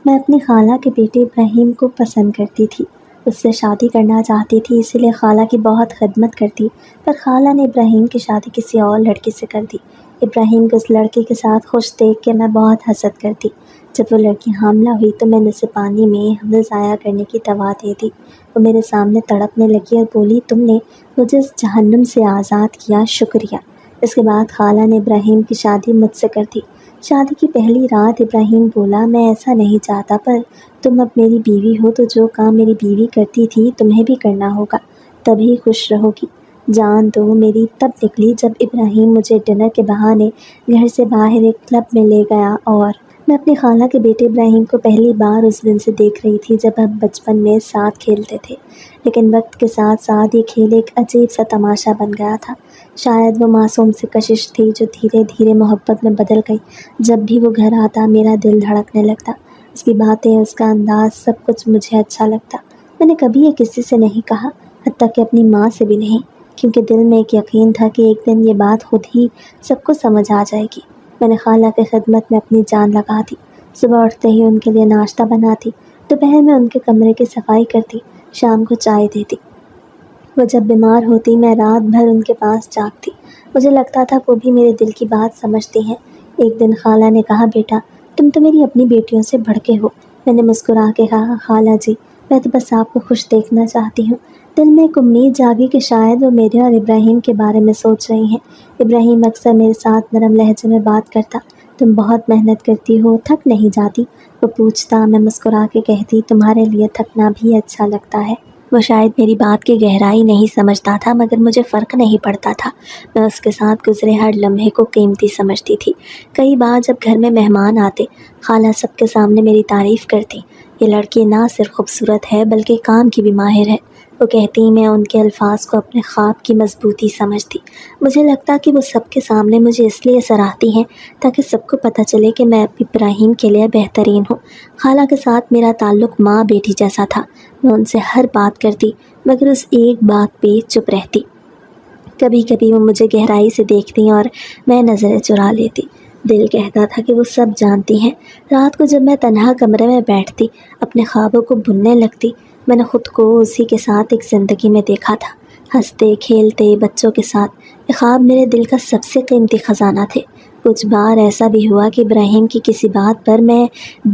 میں اپنی خالہ کے بیٹے ابراہیم کو پسند کرتی تھی، اس سے شادی کرنا چاہتی تھی، اسی لیے خالہ کی بہت خدمت کرتی، پر خالہ نے ابراہیم کی شادی کسی اور لڑکی سے کر دی۔ ابراہیم کو اس لڑکے کے ساتھ خوش دیکھ کے میں بہت حسد کرتی۔ جب وہ لڑکی حاملہ ہوئی تو میں نے اسے پانی میں حمل ضائع کرنے کی دوا دے دی۔ وہ میرے سامنے تڑپنے لگی اور بولی، تم نے مجھے اس جہنم سے آزاد کیا، شکریہ۔ اس کے بعد خالہ نے ابراہیم کی شادی مجھ سے کر دی۔ شادی کی پہلی رات ابراہیم بولا، میں ایسا نہیں چاہتا، پر تم اب میری بیوی ہو تو جو کام میری بیوی کرتی تھی تمہیں بھی کرنا ہوگا، تبھی خوش رہو گی۔ جان تو میری تب نکلی جب ابراہیم مجھے ڈنر کے بہانے گھر سے باہر ایک کلب میں لے گیا، اور میں اپنی خالہ کے بیٹے ابراہیم کو پہلی بار اس دن سے دیکھ رہی تھی جب ہم بچپن میں ساتھ کھیلتے تھے، لیکن وقت کے ساتھ ساتھ یہ کھیل ایک عجیب سا تماشا بن گیا تھا۔ شاید وہ معصوم سی کشش تھی جو دھیرے دھیرے محبت میں بدل گئی۔ جب بھی وہ گھر آتا میرا دل دھڑکنے لگتا، اس کی باتیں، اس کا انداز، سب کچھ مجھے اچھا لگتا۔ میں نے کبھی یہ کسی سے نہیں کہا، حتیٰ کہ اپنی ماں سے بھی نہیں، کیونکہ دل میں ایک یقین تھا کہ ایک دن یہ بات خود ہی سب کو سمجھ آ جائے گی۔ میں نے خالہ کی خدمت میں اپنی جان لگا دی۔ صبح اٹھتے ہی ان کے لیے ناشتہ بناتی، دوپہر میں ان کے کمرے کی صفائی کرتی، شام کو چائے دیتی۔ وہ جب بیمار ہوتی میں رات بھر ان کے پاس جاگتی۔ مجھے لگتا تھا وہ بھی میرے دل کی بات سمجھتی ہیں۔ ایک دن خالہ نے کہا، بیٹا تم تو میری اپنی بیٹیوں سے بڑھ کے ہو۔ میں نے مسکرا کے کہا، خالہ جی میں تو بس آپ کو خوش دیکھنا چاہتی ہوں۔ دل میں ایک امید جاگی کہ شاید وہ میرے اور ابراہیم کے بارے میں سوچ رہی ہیں۔ ابراہیم اکثر میرے ساتھ نرم لہجے میں بات کرتا، تم بہت محنت کرتی ہو، تھک نہیں جاتی؟ وہ پوچھتا، میں مسکرا کے کہتی، تمہارے لیے تھکنا بھی اچھا لگتا ہے۔ وہ شاید میری بات کی گہرائی نہیں سمجھتا تھا، مگر مجھے فرق نہیں پڑتا تھا۔ میں اس کے ساتھ گزرے ہر لمحے کو قیمتی سمجھتی تھی۔ کئی بار جب گھر میں مہمان آتے، خالہ سب کے سامنے میری تعریف کرتی، یہ لڑکی نہ صرف خوبصورت ہے بلکہ کام کی بھی ماہر ہے۔ وہ کہتی، میں ان کے الفاظ کو اپنے خواب کی مضبوطی سمجھتی۔ مجھے لگتا کہ وہ سب کے سامنے مجھے اس لیے سراہتی ہیں تاکہ سب کو پتہ چلے کہ میں ابراہیم کے لیے بہترین ہوں۔ خالہ کے ساتھ میرا تعلق ماں بیٹی جیسا تھا۔ میں ان سے ہر بات کرتی، مگر اس ایک بات پہ چپ رہتی۔ کبھی کبھی وہ مجھے گہرائی سے دیکھتی اور میں نظریں چرا لیتی۔ دل کہتا تھا کہ وہ سب جانتی ہیں۔ رات کو جب میں تنہا کمرے میں بیٹھتی، اپنے خوابوں کو بننے لگتی، میں نے خود کو اسی کے ساتھ ایک زندگی میں دیکھا تھا، ہنستے کھیلتے بچوں کے ساتھ۔ یہ خواب میرے دل کا سب سے قیمتی خزانہ تھے۔ کچھ بار ایسا بھی ہوا کہ ابراہیم کی کسی بات پر میں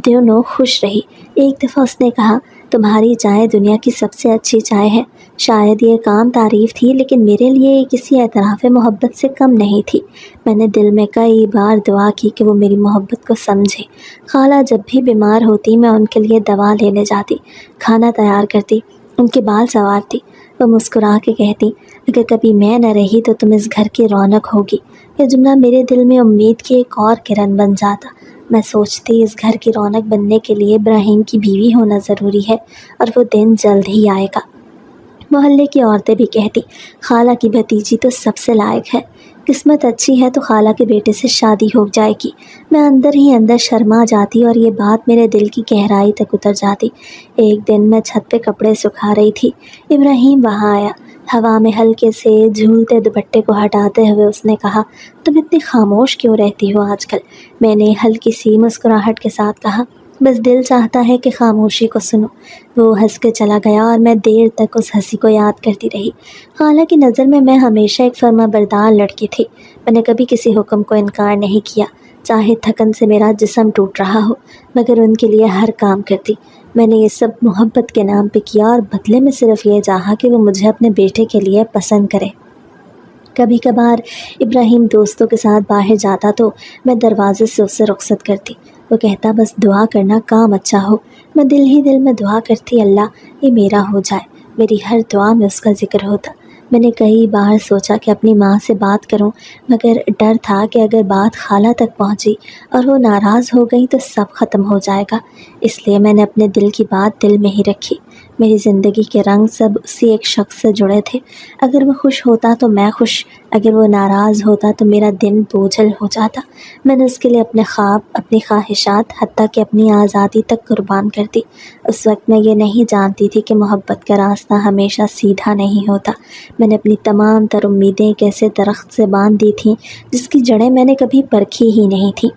دنوں خوش رہی۔ ایک دفعہ اس نے کہا، تمہاری چائے دنیا کی سب سے اچھی چائے ہے۔ شاید یہ کام تعریف تھی، لیکن میرے لیے یہ کسی اعتراف محبت سے کم نہیں تھی۔ میں نے دل میں کئی بار دعا کی کہ وہ میری محبت کو سمجھے۔ خالہ جب بھی بیمار ہوتی میں ان کے لیے دوا لینے جاتی، کھانا تیار کرتی، ان کے بال سنوارتی۔ وہ مسکرا کے کہتی، اگر کبھی میں نہ رہی تو تم اس گھر کی رونق ہوگی۔ یہ جملہ میرے دل میں امید کی ایک اور کرن بن جاتا۔ میں سوچتی، اس گھر کی رونق بننے کے لیے ابراہیم کی بیوی ہونا ضروری ہے، اور وہ دن جلد ہی آئے گا۔ محلے کی عورتیں بھی کہتی، خالہ کی بھتیجی تو سب سے لائق ہے، قسمت اچھی ہے تو خالہ کے بیٹے سے شادی ہو جائے گی۔ میں اندر ہی اندر شرما جاتی اور یہ بات میرے دل کی گہرائی تک اتر جاتی۔ ایک دن میں چھت پہ کپڑے سکھا رہی تھی، ابراہیم وہاں آیا۔ ہوا میں ہلکے سے جھولتے دوپٹے کو ہٹاتے ہوئے اس نے کہا، تم اتنی خاموش کیوں رہتی ہو آج کل؟ میں نے ہلکی سی مسکراہٹ کے ساتھ کہا، بس دل چاہتا ہے کہ خاموشی کو سنو۔ وہ ہنس کے چلا گیا اور میں دیر تک اس ہنسی کو یاد کرتی رہی۔ خالہ کی نظر میں ہمیشہ ایک فرما بردار لڑکی تھی۔ میں نے کبھی کسی حکم کو انکار نہیں کیا، چاہے تھکن سے میرا جسم ٹوٹ رہا ہو، مگر ان کے لیے ہر کام کرتی۔ میں نے یہ سب محبت کے نام پہ کیا، اور بدلے میں صرف یہ چاہا کہ وہ مجھے اپنے بیٹے کے لیے پسند کرے۔ کبھی کبھار ابراہیم دوستوں کے ساتھ باہر جاتا تو میں دروازے سے اسے رخصت کرتی۔ وہ کہتا، بس دعا کرنا کام اچھا ہو۔ میں دل ہی دل میں دعا کرتی، اللہ یہ میرا ہو جائے۔ میری ہر دعا میں اس کا ذکر ہوتا۔ میں نے کئی بار سوچا کہ اپنی ماں سے بات کروں، مگر ڈر تھا کہ اگر بات خالہ تک پہنچی اور وہ ناراض ہو گئی تو سب ختم ہو جائے گا۔ اس لیے میں نے اپنے دل کی بات دل میں ہی رکھی۔ میری زندگی کے رنگ سب اسی ایک شخص سے جڑے تھے۔ اگر وہ خوش ہوتا تو میں خوش، اگر وہ ناراض ہوتا تو میرا دن بوجھل ہو جاتا۔ میں نے اس کے لیے اپنے خواب، اپنی خواہشات، حتیٰ کہ اپنی آزادی تک قربان کر دی۔ اس وقت میں یہ نہیں جانتی تھی کہ محبت کا راستہ ہمیشہ سیدھا نہیں ہوتا۔ میں نے اپنی تمام تر امیدیں ایک ایسے درخت سے باندھ دی تھیں جس کی جڑیں میں نے کبھی پرکھی ہی نہیں تھیں۔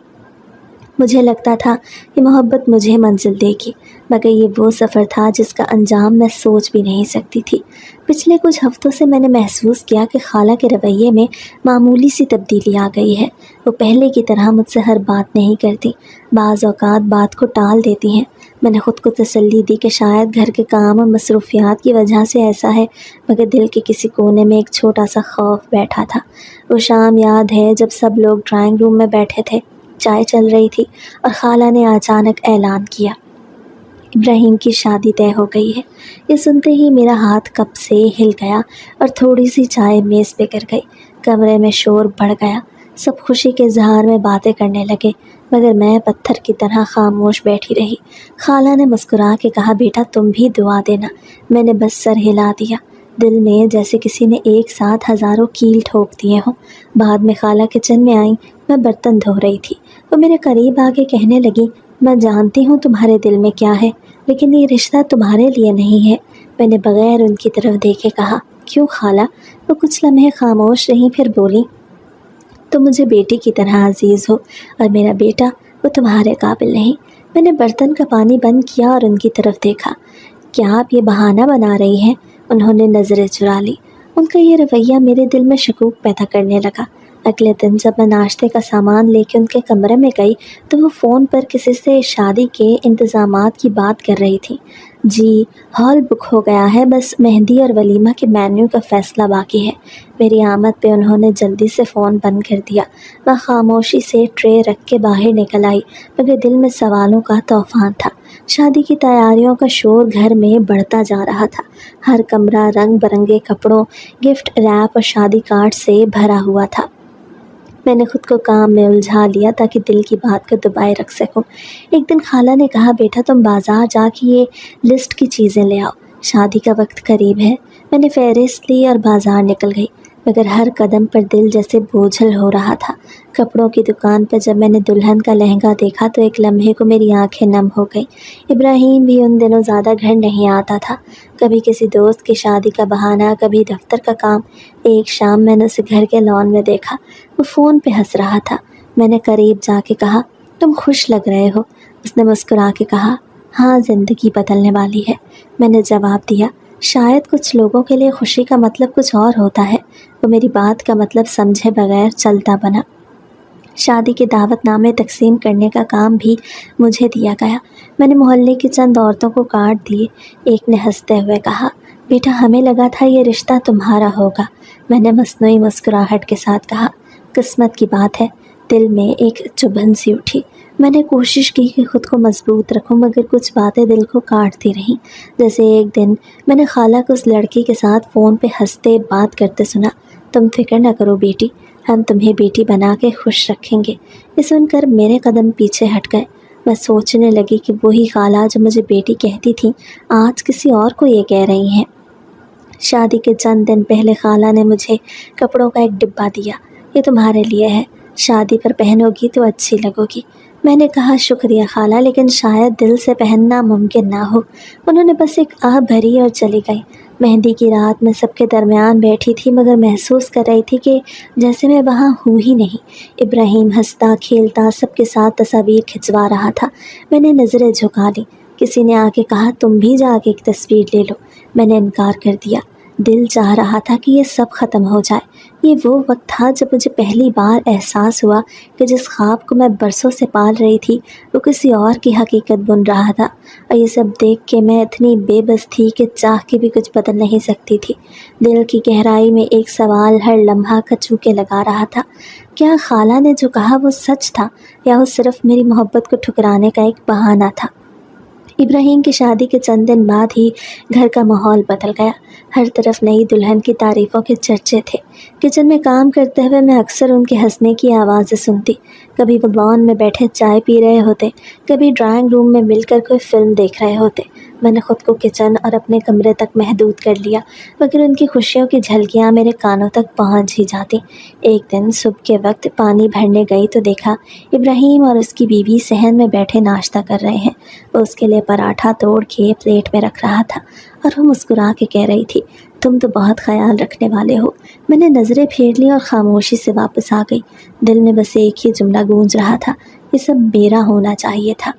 مجھے لگتا تھا کہ محبت مجھے منزل دے گی، مگر یہ وہ سفر تھا جس کا انجام میں سوچ بھی نہیں سکتی تھی۔ پچھلے کچھ ہفتوں سے میں نے محسوس کیا کہ خالہ کے رویے میں معمولی سی تبدیلی آ گئی ہے۔ وہ پہلے کی طرح مجھ سے ہر بات نہیں کرتی، بعض اوقات بات کو ٹال دیتی ہیں۔ میں نے خود کو تسلی دی کہ شاید گھر کے کام اور مصروفیات کی وجہ سے ایسا ہے، مگر دل کے کسی کونے میں ایک چھوٹا سا خوف بیٹھا تھا۔ وہ شام یاد ہے جب سب لوگ ڈرائنگ روم میں بیٹھے تھے، چائے چل رہی تھی اور خالہ نے اچانک اعلان کیا، ابراہیم کی شادی طے ہو گئی ہے۔ یہ سنتے ہی میرا ہاتھ کپ سے ہل گیا اور تھوڑی سی چائے میز پہ گر گئی۔ کمرے میں شور بڑھ گیا، سب خوشی کے اظہار میں باتیں کرنے لگے، مگر میں پتھر کی طرح خاموش بیٹھی رہی۔ خالہ نے مسکرا کے کہا، بیٹا تم بھی دعا دینا۔ میں نے بس سر ہلا دیا، دل میں جیسے کسی نے ایک ساتھ ہزاروں کیل ٹھوک دیے ہوں۔ بعد میں خالہ کچن میں آئیں، میں برتن دھو رہی تھی۔ وہ میرے قریب آ کے کہنے لگی، میں جانتی ہوں تمہارے دل میں کیا ہے، لیکن یہ رشتہ تمہارے لیے نہیں ہے۔ میں نے بغیر ان کی طرف دیکھے کہا، کیوں خالہ؟ وہ کچھ لمحے خاموش رہیں، پھر بولی، تم مجھے بیٹی کی طرح عزیز ہو، اور میرا بیٹا وہ تمہارے قابل نہیں۔ میں نے برتن کا پانی بند کیا اور ان کی طرف دیکھا۔ کیا آپ یہ بہانہ بنا رہی ہیں؟ انہوں نے نظریں چرا لی۔ ان کا یہ رویہ میرے دل میں شکوک پیدا کرنے لگا۔ اگلے دن جب میں ناشتے کا سامان لے کے ان کے کمرے میں گئی تو وہ فون پر کسی سے شادی کے انتظامات کی بات کر رہی تھی۔ جی ہال بک ہو گیا ہے، بس مہندی اور ولیمہ کے مینیو کا فیصلہ باقی ہے۔ میری آمد پہ انہوں نے جلدی سے فون بند کر دیا۔ میں خاموشی سے ٹرے رکھ کے باہر نکل آئی، مگر دل میں سوالوں کا طوفان تھا۔ شادی کی تیاریوں کا شور گھر میں بڑھتا جا رہا تھا۔ ہر کمرہ رنگ برنگے کپڑوں، گفٹ ریپ اور شادی کارڈ سے بھرا ہوا تھا۔ میں نے خود کو کام میں الجھا لیا تاکہ دل کی بات کو دبائے رکھ سکوں۔ ایک دن خالہ نے کہا، بیٹا تم بازار جا کے یہ لسٹ کی چیزیں لے آؤ، شادی کا وقت قریب ہے۔ میں نے فہرست لی اور بازار نکل گئی، مگر ہر قدم پر دل جیسے بوجھل ہو رہا تھا۔ کپڑوں کی دکان پر جب میں نے دلہن کا لہنگا دیکھا تو ایک لمحے کو میری آنکھیں نم ہو گئیں۔ ابراہیم بھی ان دنوں زیادہ گھر نہیں آتا تھا، کبھی کسی دوست کی شادی کا بہانہ، کبھی دفتر کا کام۔ ایک شام میں نے اسے گھر کے لان میں دیکھا، وہ فون پہ ہنس رہا تھا۔ میں نے قریب جا کے کہا، تم خوش لگ رہے ہو۔ اس نے مسکرا کے کہا، ہاں زندگی بدلنے والی ہے۔ میں نے جواب دیا، شاید کچھ لوگوں کے لیے خوشی کا مطلب کچھ اور ہوتا ہے۔ وہ میری بات کا مطلب سمجھے بغیر چلتا بنا۔ شادی کے دعوت نامے تقسیم کرنے کا کام بھی مجھے دیا گیا۔ میں نے محلے کی چند عورتوں کو کارڈ دیے۔ ایک نے ہنستے ہوئے کہا، بیٹا ہمیں لگا تھا یہ رشتہ تمہارا ہوگا۔ میں نے مصنوعی مسکراہٹ کے ساتھ کہا، قسمت کی بات ہے۔ دل میں ایک چبھن سی اٹھی۔ میں نے کوشش کی کہ خود کو مضبوط رکھوں، مگر کچھ باتیں دل کو کاٹتی رہیں۔ جیسے ایک دن میں نے خالہ کو اس لڑکی کے ساتھ فون پہ ہنستے بات کرتے سنا، تم فکر نہ کرو بیٹی، ہم تمہیں بیٹی بنا کے خوش رکھیں گے۔ یہ سن کر میرے قدم پیچھے ہٹ گئے۔ میں سوچنے لگی کہ وہی خالہ جو مجھے بیٹی کہتی تھی، آج کسی اور کو یہ کہہ رہی ہیں۔ شادی کے چند دن پہلے خالہ نے مجھے کپڑوں کا ایک ڈبہ دیا، یہ تمہارے لیے ہے، شادی پر پہنو گی تو اچھی لگو گی۔ میں نے کہا، شکریہ خالہ، لیکن شاید دل سے پہننا ممکن نہ ہو۔ انہوں نے بس ایک آہ بھری اور چلی گئی۔ مہندی کی رات میں سب کے درمیان بیٹھی تھی، مگر محسوس کر رہی تھی کہ جیسے میں وہاں ہوں ہی نہیں۔ ابراہیم ہنستا کھیلتا سب کے ساتھ تصاویر کھنچوا رہا تھا۔ میں نے نظریں جھکا لی۔ کسی نے آ کے کہا، تم بھی جا کے ایک تصویر لے لو۔ میں نے انکار کر دیا۔ دل چاہ رہا تھا کہ یہ سب ختم ہو جائے۔ یہ وہ وقت تھا جب مجھے پہلی بار احساس ہوا کہ جس خواب کو میں برسوں سے پال رہی تھی وہ کسی اور کی حقیقت بن رہا تھا، اور یہ سب دیکھ کے میں اتنی بے بس تھی کہ چاہ کے بھی کچھ بدل نہیں سکتی تھی۔ دل کی گہرائی میں ایک سوال ہر لمحہ کچو کے لگا رہا تھا، کیا خالہ نے جو کہا وہ سچ تھا، یا وہ صرف میری محبت کو ٹھکرانے کا ایک بہانہ تھا؟ ابراہیم کی شادی کے چند دن بعد ہی گھر کا ماحول بدل گیا۔ ہر طرف نئی دلہن کی تعریفوں کے چرچے تھے۔ کچن میں کام کرتے ہوئے میں اکثر ان کے ہنسنے کی آوازیں سنتی۔ کبھی وہ لان میں بیٹھے چائے پی رہے ہوتے، کبھی ڈرائنگ روم میں مل کر کوئی فلم دیکھ رہے ہوتے۔ میں نے خود کو کچن اور اپنے کمرے تک محدود کر لیا، مگر ان کی خوشیوں کی جھلکیاں میرے کانوں تک پہنچ ہی جاتی۔ ایک دن صبح کے وقت پانی بھرنے گئی تو دیکھا ابراہیم اور اس کی بیوی صحن میں بیٹھے ناشتہ کر رہے ہیں۔ وہ اس کے لیے پراٹھا توڑ کے پلیٹ میں رکھ رہا تھا اور وہ مسکرا کے کہہ رہی تھی، تم تو بہت خیال رکھنے والے ہو۔ میں نے نظریں پھیر لی اور خاموشی سے واپس آ گئی۔ دل میں بس ایک ہی جملہ گونج رہا تھا، یہ سب میرا ہونا چاہیے تھا۔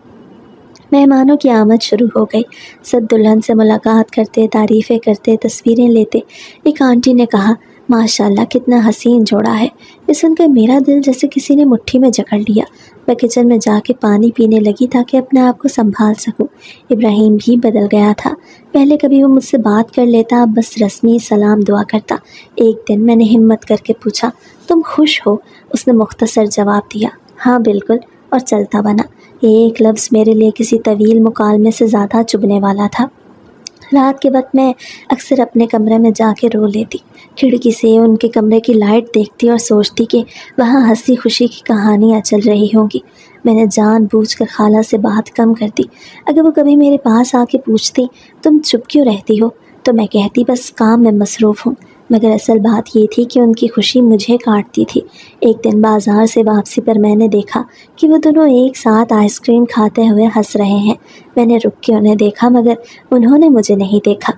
مہمانوں کی آمد شروع ہو گئی۔ سب دلہن سے ملاقات کرتے، تعریفیں کرتے، تصویریں لیتے۔ ایک آنٹی نے کہا، ماشاءاللہ کتنا حسین جوڑا ہے۔ یہ سن کر میرا دل جیسے کسی نے مٹھی میں جکڑ لیا۔ میں کچن میں جا کے پانی پینے لگی تاکہ اپنے آپ کو سنبھال سکوں۔ ابراہیم بھی بدل گیا تھا۔ پہلے کبھی وہ مجھ سے بات کر لیتا، اب بس رسمی سلام دعا کرتا۔ ایک دن میں نے ہمت کر کے پوچھا، تم خوش ہو؟ اس نے مختصر جواب دیا، ہاں بالکل، اور چلتا بنا۔ یہ ایک لفظ میرے لیے کسی طویل مکالمے سے زیادہ چبھنے والا تھا۔ رات کے وقت میں اکثر اپنے کمرے میں جا کے رو لیتی، کھڑکی سے ان کے کمرے کی لائٹ دیکھتی اور سوچتی کہ وہاں ہنسی خوشی کی کہانیاں چل رہی ہوں گی۔ میں نے جان بوجھ کر خالہ سے بات کم کر دی۔ اگر وہ کبھی میرے پاس آ کے پوچھتی تم چپ کیوں رہتی ہو، تو میں کہتی بس کام میں مصروف ہوں، مگر اصل بات یہ تھی کہ ان کی خوشی مجھے کاٹتی تھی۔ ایک دن بازار سے واپسی پر میں نے دیکھا کہ وہ دونوں ایک ساتھ آئس کریم کھاتے ہوئے ہنس رہے ہیں۔ میں نے رک کے انہیں دیکھا مگر انہوں نے مجھے نہیں دیکھا۔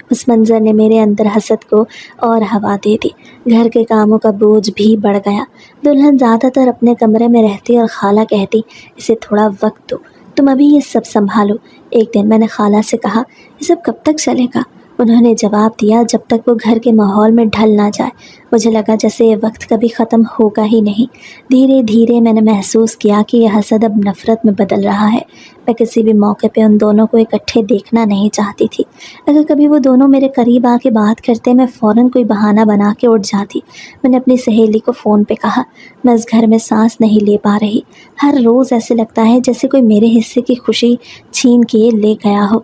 اس منظر نے میرے اندر حسد کو اور ہوا دے دی۔ گھر کے کاموں کا بوجھ بھی بڑھ گیا۔ دلہن زیادہ تر اپنے کمرے میں رہتی اور خالہ کہتی اسے تھوڑا وقت دو، تم ابھی یہ سب سنبھالو۔ ایک دن میں نے خالہ سے کہا، یہ سب کب تک چلے گا؟ انہوں نے جواب دیا، جب تک وہ گھر کے ماحول میں ڈھل نہ جائے۔ مجھے لگا جیسے یہ وقت کبھی ختم ہوگا ہی نہیں۔ دھیرے دھیرے میں نے محسوس کیا کہ یہ حسد اب نفرت میں بدل رہا ہے۔ میں کسی بھی موقع پہ ان دونوں کو اکٹھے دیکھنا نہیں چاہتی تھی۔ اگر کبھی وہ دونوں میرے قریب آ کے بات کرتے، میں فوراً کوئی بہانہ بنا کے اٹھ جاتی۔ میں نے اپنی سہیلی کو فون پہ کہا، میں اس گھر میں سانس نہیں لے پا رہی۔ ہر روز ایسے لگتا ہے جیسے کوئی میرے حصے کی خوشی چھین کے لے گیا ہو۔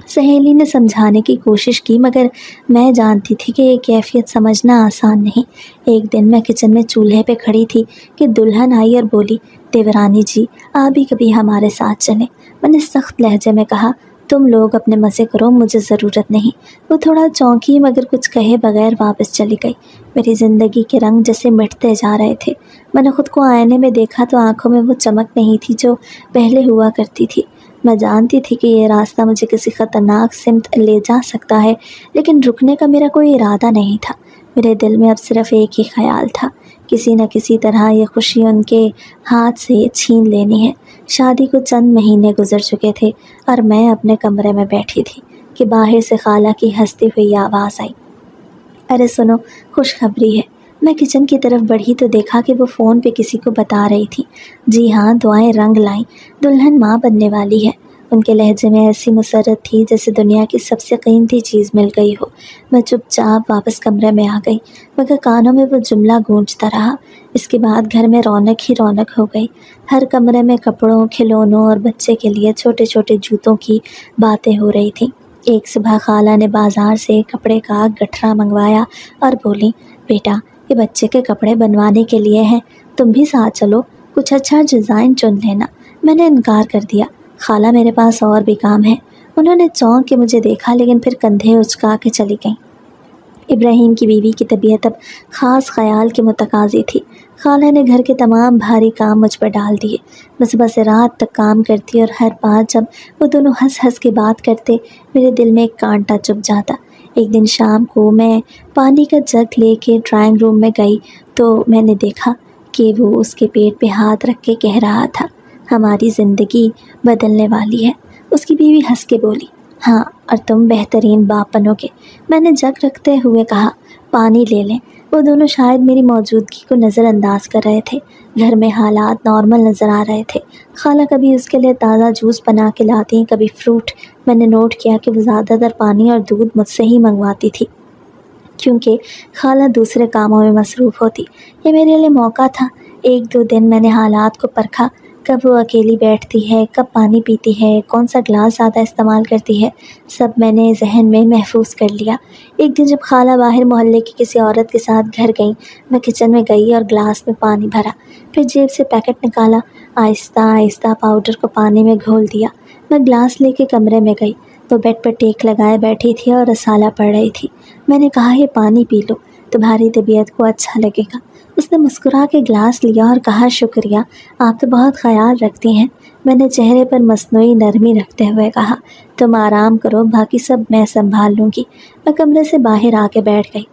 سہیلی نے سمجھانے کی کوشش کی مگر میں جانتی تھی کہ یہ کیفیت سمجھنا آسان نہیں۔ ایک دن میں کچن میں چولہے پہ کھڑی تھی کہ دلہن آئی اور بولی، دیورانی جی آپ بھی کبھی ہمارے ساتھ چلیں۔ میں نے سخت لہجے میں کہا، تم لوگ اپنے مزے کرو، مجھے ضرورت نہیں۔ وہ تھوڑا چونکی مگر کچھ کہے بغیر واپس چلی گئی۔ میری زندگی کے رنگ جیسے مٹتے جا رہے تھے۔ میں نے خود کو آئینے میں دیکھا تو آنکھوں میں وہ چمک نہیں تھی جو پہلے ہوا کرتی تھی۔ میں جانتی تھی کہ یہ راستہ مجھے کسی خطرناک سمت لے جا سکتا ہے، لیکن رکنے کا میرا کوئی ارادہ نہیں تھا۔ میرے دل میں اب صرف ایک ہی خیال تھا، کسی نہ کسی طرح یہ خوشی ان کے ہاتھ سے چھین لینی ہے۔ شادی کو چند مہینے گزر چکے تھے اور میں اپنے کمرے میں بیٹھی تھی کہ باہر سے خالہ کی ہنستی ہوئی آواز آئی، ارے سنو، خوشخبری ہے۔ میں کچن کی طرف بڑھی تو دیکھا کہ وہ فون پہ کسی کو بتا رہی تھی، جی ہاں دعائیں رنگ لائیں، دلہن ماں بننے والی ہے۔ ان کے لہجے میں ایسی مسرت تھی جیسے دنیا کی سب سے قیمتی چیز مل گئی ہو۔ میں چپ چاپ واپس کمرے میں آ گئی مگر کانوں میں وہ جملہ گونجتا رہا۔ اس کے بعد گھر میں رونق ہی رونق ہو گئی۔ ہر کمرے میں کپڑوں، کھلونوں اور بچے کے لیے چھوٹے چھوٹے جوتوں کی باتیں ہو رہی تھیں۔ ایک صبح خالہ نے بازار سے کپڑے کا گٹھرا منگوایا اور بولی، بیٹا یہ بچے کے کپڑے بنوانے کے لیے ہیں، تم بھی ساتھ چلو، کچھ اچھا ڈیزائن چن لینا۔ میں نے انکار کر دیا، خالہ میرے پاس اور بھی کام ہے۔ انہوں نے چونک کے مجھے دیکھا لیکن پھر کندھے اچکا کے چلی گئیں۔ ابراہیم کی بیوی کی طبیعت اب خاص خیال کے متقاضی تھی۔ خالہ نے گھر کے تمام بھاری کام مجھ پر ڈال دیے۔ میں صبح سے رات تک کام کرتی اور ہر بار جب وہ دونوں ہنس ہنس کے بات کرتے میرے دل میں ایک کانٹا چبھ جاتا۔ ایک دن شام کو میں پانی کا جگ لے کے ڈرائنگ روم میں گئی تو میں نے دیکھا کہ وہ اس کے پیٹ پہ ہاتھ رکھ کے کہہ رہا تھا، ہماری زندگی بدلنے والی ہے۔ اس کی بیوی ہنس کے بولی، ہاں اور تم بہترین باپ بنو گے۔ میں نے جگ رکھتے ہوئے کہا، پانی لے لیں۔ وہ دونوں شاید میری موجودگی کو نظر انداز کر رہے تھے۔ گھر میں حالات نارمل نظر آ رہے تھے۔ خالہ کبھی اس کے لیے تازہ جوس بنا کے لاتی، کبھی فروٹ۔ میں نے نوٹ کیا کہ وہ زیادہ تر پانی اور دودھ مجھ سے ہی منگواتی تھی کیونکہ خالہ دوسرے کاموں میں مصروف ہوتی۔ یہ میرے لیے موقع تھا۔ ایک دو دن میں نے حالات کو پرکھا، کب وہ اکیلی بیٹھتی ہے، کب پانی پیتی ہے، کون سا گلاس زیادہ استعمال کرتی ہے، سب میں نے ذہن میں محفوظ کر لیا۔ ایک دن جب خالہ باہر محلے کی کسی عورت کے ساتھ گھر گئیں، میں کچن میں گئی اور گلاس میں پانی بھرا، پھر جیب سے پیکٹ نکالا، آہستہ آہستہ پاؤڈر کو پانی میں گھول دیا۔ میں گلاس لے کے کمرے میں گئی تو بیڈ پر ٹیک لگائے بیٹھی تھی اور رسالہ پڑھ رہی تھی۔ میں نے کہا، یہ پانی پی لو، تمہاری طبیعت کو اچھا لگے گا۔ اس نے مسکرا کے گلاس لیا اور کہا، شکریہ، آپ تو بہت خیال رکھتی ہیں۔ میں نے چہرے پر مصنوعی نرمی رکھتے ہوئے کہا، تم آرام کرو، باقی سب میں سنبھال لوں گی۔ میں کمرے سے باہر آ کے بیٹھ گئی۔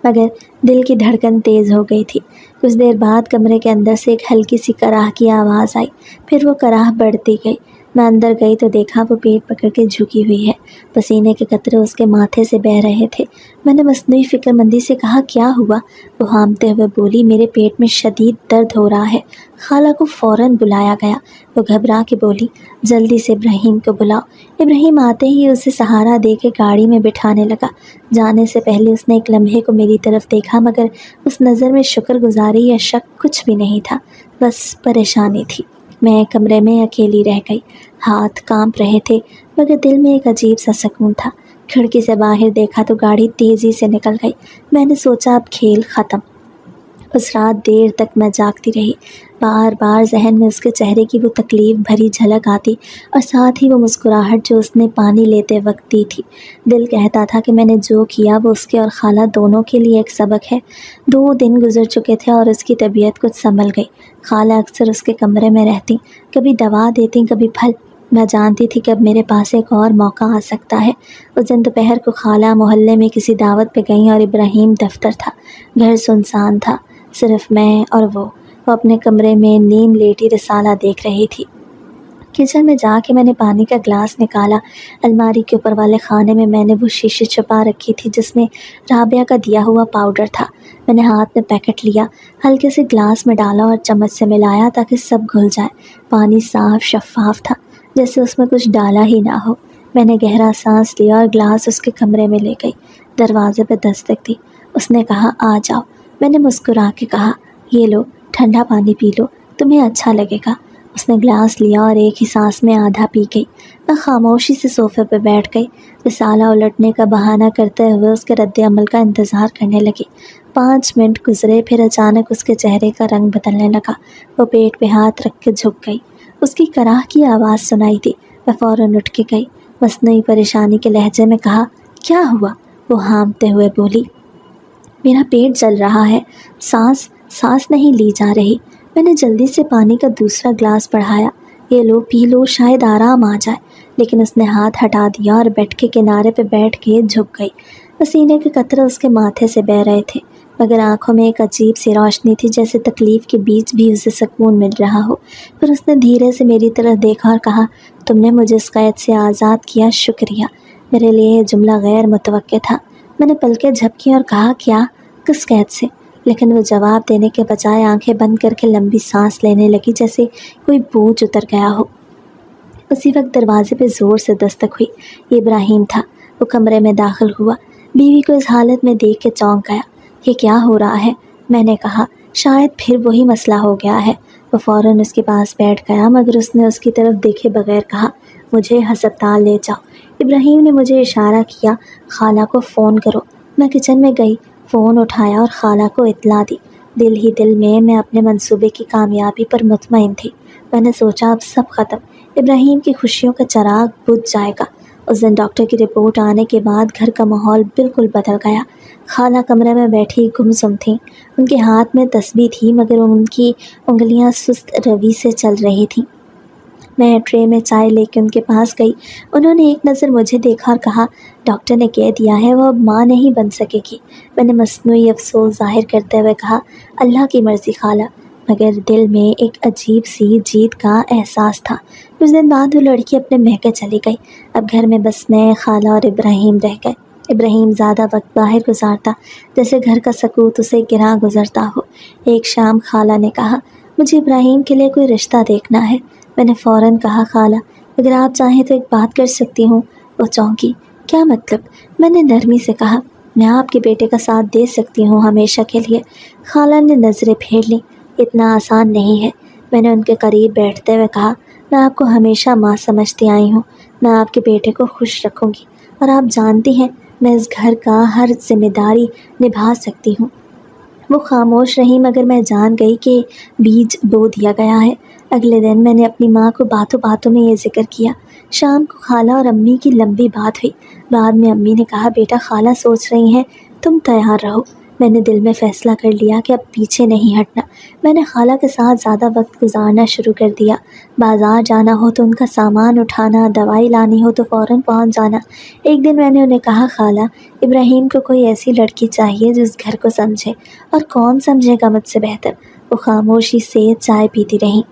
مگر دل کی دھڑکن تیز ہو گئی تھی۔ کچھ دیر بعد کمرے کے اندر سے ایک ہلکی سی کراہ کی آواز آئی، پھر وہ کراہ بڑھتی گئی۔ میں اندر گئی تو دیکھا وہ پیٹ پکڑ کے جھکی ہوئی ہے، پسینے کے قطرے اس کے ماتھے سے بہہ رہے تھے۔ میں نے مصنوعی فکر مندی سے کہا، کیا ہوا؟ وہ ہامتے ہوئے بولی، میرے پیٹ میں شدید درد ہو رہا ہے۔ خالہ کو فوراً بلایا گیا۔ وہ گھبرا کے بولی، جلدی سے ابراہیم کو بلاؤ۔ ابراہیم آتے ہی اسے سہارا دے کے گاڑی میں بٹھانے لگا۔ جانے سے پہلے اس نے ایک لمحے کو میری طرف دیکھا، مگر اس نظر میں شکر گزاری یا شک کچھ بھی نہیں تھا، بس پریشانی تھی۔ میں کمرے میں اکیلی رہ گئی، ہاتھ کانپ رہے تھے مگر دل میں ایک عجیب سا سکون تھا۔ کھڑکی سے باہر دیکھا تو گاڑی تیزی سے نکل گئی۔ میں نے سوچا اب کھیل ختم۔ اس رات دیر تک میں جاگتی رہی، بار بار ذہن میں اس کے چہرے کی وہ تکلیف بھری جھلک آتی اور ساتھ ہی وہ مسکراہٹ جو اس نے پانی لیتے وقت دی تھی۔ دل کہتا تھا کہ میں نے جو کیا وہ اس کے اور خالہ دونوں کے لیے ایک سبق ہے۔ 2 دن گزر چکے تھے اور اس کی طبیعت کچھ سنبھل گئی۔ خالہ اکثر اس کے کمرے میں رہتی، کبھی دوا دیتی، کبھی پھل۔ میں جانتی تھی کہ اب میرے پاس ایک اور موقع آ سکتا ہے۔ اس دن دوپہر کو خالہ محلے میں کسی دعوت پہ گئیں اور ابراہیم دفتر تھا۔ گھر سنسان تھا، صرف میں اور وہ اپنے کمرے میں نیم لیٹی رسالہ دیکھ رہی تھی۔ کچن میں جا کے میں نے پانی کا گلاس نکالا۔ الماری کے اوپر والے خانے میں نے وہ شیشی چھپا رکھی تھی جس میں رابعہ کا دیا ہوا پاؤڈر تھا۔ میں نے ہاتھ میں پیکٹ لیا، ہلکے سے گلاس میں ڈالا اور چمچ سے ملایا تاکہ سب گھل جائے۔ پانی صاف شفاف تھا، جیسے اس میں کچھ ڈالا ہی نہ ہو۔ میں نے گہرا سانس لیا اور گلاس اس کے کمرے میں لے گئی۔ دروازے پہ دستک دی۔ اس نے کہا، آ جاؤ۔ میں نے مسکرا کے کہا، یہ لو، ٹھنڈا پانی پی لو، تمہیں اچھا لگے گا۔ اس نے گلاس لیا اور ایک ہی سانس میں آدھا پی گئی۔ میں خاموشی سے صوفے پہ بیٹھ گئی، رسالہ الٹنے کا بہانہ کرتے ہوئے اس کے رد عمل کا انتظار کرنے لگی۔ 5 منٹ گزرے، پھر اچانک اس کے چہرے کا رنگ بدلنے لگا۔ وہ پیٹ پہ ہاتھ رکھ کے جھک گئی۔ اس کی کراہ کی آواز سنائی دی۔ میں فوراً اٹھ کے گئی، مصنوعی پریشانی کے لہجے میں کہا، کیا ہوا؟ وہ ہامتے ہوئے بولی، میرا پیٹ جل رہا ہے، سانس نہیں لی جا رہی۔ میں نے جلدی سے پانی کا دوسرا گلاس بڑھایا، یہ لو پی لو، شاید آرام آ جائے۔ لیکن اس نے ہاتھ ہٹا دیا اور بیٹھ کے کنارے پہ بیٹھ کے جھک گئی۔ پسینے کے قطرے اس کے ماتھے سے بہہ رہے تھے مگر آنکھوں میں ایک عجیب سی روشنی تھی، جیسے تکلیف کے بیچ بھی اسے سکون مل رہا ہو۔ پھر اس نے دھیرے سے میری طرف دیکھا اور کہا، تم نے مجھے اس قید سے آزاد کیا، شکریہ۔ میرے لیے یہ جملہ غیر متوقع تھا۔ میں نے پلکیں جھپکی اور کہا، کیا؟ کس قید سے؟ لیکن وہ جواب دینے کے بجائے آنکھیں بند کر کے لمبی سانس لینے لگی، جیسے کوئی بوجھ اتر گیا ہو۔ اسی وقت دروازے پہ زور سے دستک ہوئی۔ یہ ابراہیم تھا۔ وہ کمرے میں داخل ہوا، بیوی کو اس حالت میں دیکھ کے چونک گیا۔ یہ کیا ہو رہا ہے؟ میں نے کہا، شاید پھر وہی مسئلہ ہو گیا ہے۔ وہ فوراً اس کے پاس بیٹھ گیا مگر اس نے اس کی طرف دیکھے بغیر کہا، مجھے ہسپتال لے جاؤ۔ ابراہیم نے مجھے اشارہ کیا، خالہ کو فون کرو۔ میں کچن میں گئی، فون اٹھایا اور خالہ کو اطلاع دی۔ دل ہی دل میں اپنے منصوبے کی کامیابی پر مطمئن تھی۔ میں نے سوچا اب سب ختم، ابراہیم کی خوشیوں کا چراغ بجھ جائے گا۔ اس دن ڈاکٹر کی رپورٹ آنے کے بعد گھر کا ماحول بالکل بدل گیا۔ خالہ کمرے میں بیٹھی گمسم تھیں، ان کے ہاتھ میں تسبیح تھی مگر ان کی انگلیاں سست روی سے چل رہی تھیں۔ میں ٹرے میں چائے لے کے ان کے پاس گئی۔ انہوں نے ایک نظر مجھے دیکھا اور کہا، ڈاکٹر نے کہہ دیا ہے وہ اب ماں نہیں بن سکے گی۔ میں نے مصنوعی افسوس ظاہر کرتے ہوئے کہا، اللہ کی مرضی خالہ، مگر دل میں ایک عجیب سی جیت کا احساس تھا۔ کچھ دن بعد وہ لڑکی اپنے میکے چلی گئی۔ اب گھر میں بس میں، خالہ اور ابراہیم رہ گئے۔ ابراہیم زیادہ وقت باہر گزارتا، جیسے گھر کا سکوت اسے گراں گزرتا ہو۔ ایک شام خالہ نے کہا، مجھے ابراہیم کے لیے کوئی رشتہ دیکھنا ہے۔ میں نے فوراً کہا، خالہ اگر آپ چاہیں تو ایک بات کر سکتی ہوں۔ وہ چونکی، کیا مطلب؟ میں نے نرمی سے کہا، میں آپ کے بیٹے کا ساتھ دے سکتی ہوں ہمیشہ کے لیے۔ خالہ نے نظریں پھیر لیں، اتنا آسان نہیں ہے۔ میں نے ان کے قریب بیٹھتے ہوئے کہا، میں آپ کو ہمیشہ ماں سمجھتی آئی ہوں، میں آپ کے بیٹے کو خوش رکھوں گی اور آپ جانتی ہیں میں اس گھر کا ہر ذمہ داری نبھا سکتی ہوں۔ وہ خاموش رہی مگر میں جان گئی کہ بیج بو دیا گیا ہے۔ اگلے دن میں نے اپنی ماں کو باتوں باتوں میں یہ ذکر کیا۔ شام کو خالہ اور امی کی لمبی بات ہوئی۔ بعد میں امی نے کہا، بیٹا خالہ سوچ رہی ہیں تم تیار رہو۔ میں نے دل میں فیصلہ کر لیا کہ اب پیچھے نہیں ہٹنا۔ میں نے خالہ کے ساتھ زیادہ وقت گزارنا شروع کر دیا۔ بازار جانا ہو تو ان کا سامان اٹھانا، دوائی لانی ہو تو فوراً پہنچ جانا۔ ایک دن میں نے انہیں کہا، خالہ، ابراہیم کو کوئی ایسی لڑکی چاہیے جو اس گھر کو سمجھے۔ اور کون سمجھے گا مجھ سے بہتر؟ وہ خاموشی سے چائے پیتی رہیں۔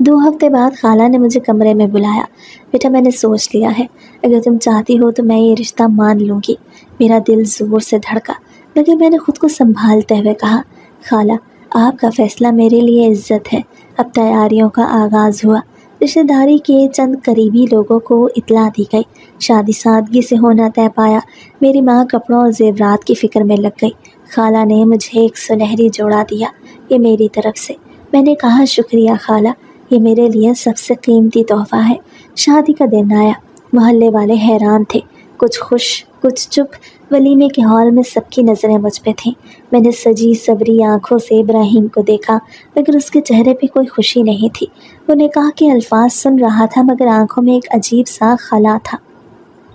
2 ہفتے بعد خالہ نے مجھے کمرے میں بلایا۔ بیٹا، میں نے سوچ لیا ہے، اگر تم چاہتی ہو تو میں یہ رشتہ مان لوں گی۔ میرا دل زور سے دھڑکا، مگر میں نے خود کو سنبھالتے ہوئے کہا، خالہ، آپ کا فیصلہ میرے لیے عزت ہے۔ اب تیاریوں کا آغاز ہوا۔ رشتہ داری کے چند قریبی لوگوں کو اطلاع دی گئی۔ شادی سادگی سے ہونا طے پایا۔ میری ماں کپڑوں اور زیورات کی فکر میں لگ گئی۔ خالہ نے مجھے ایک سنہری جوڑا دیا، یہ میری طرف سے۔ میں نے کہا، شکریہ خالہ، یہ میرے لیے سب سے قیمتی تحفہ ہے۔ شادی کا دن آیا۔ محلے والے حیران تھے، کچھ خوش کچھ چپ۔ ولیمے کے ہال میں سب کی نظریں مجھ پہ تھیں۔ میں نے سجی سوری آنکھوں سے ابراہیم کو دیکھا، مگر اس کے چہرے پہ کوئی خوشی نہیں تھی۔ وہ نکاح کے الفاظ سن رہا تھا، مگر آنکھوں میں ایک عجیب سا خلا تھا۔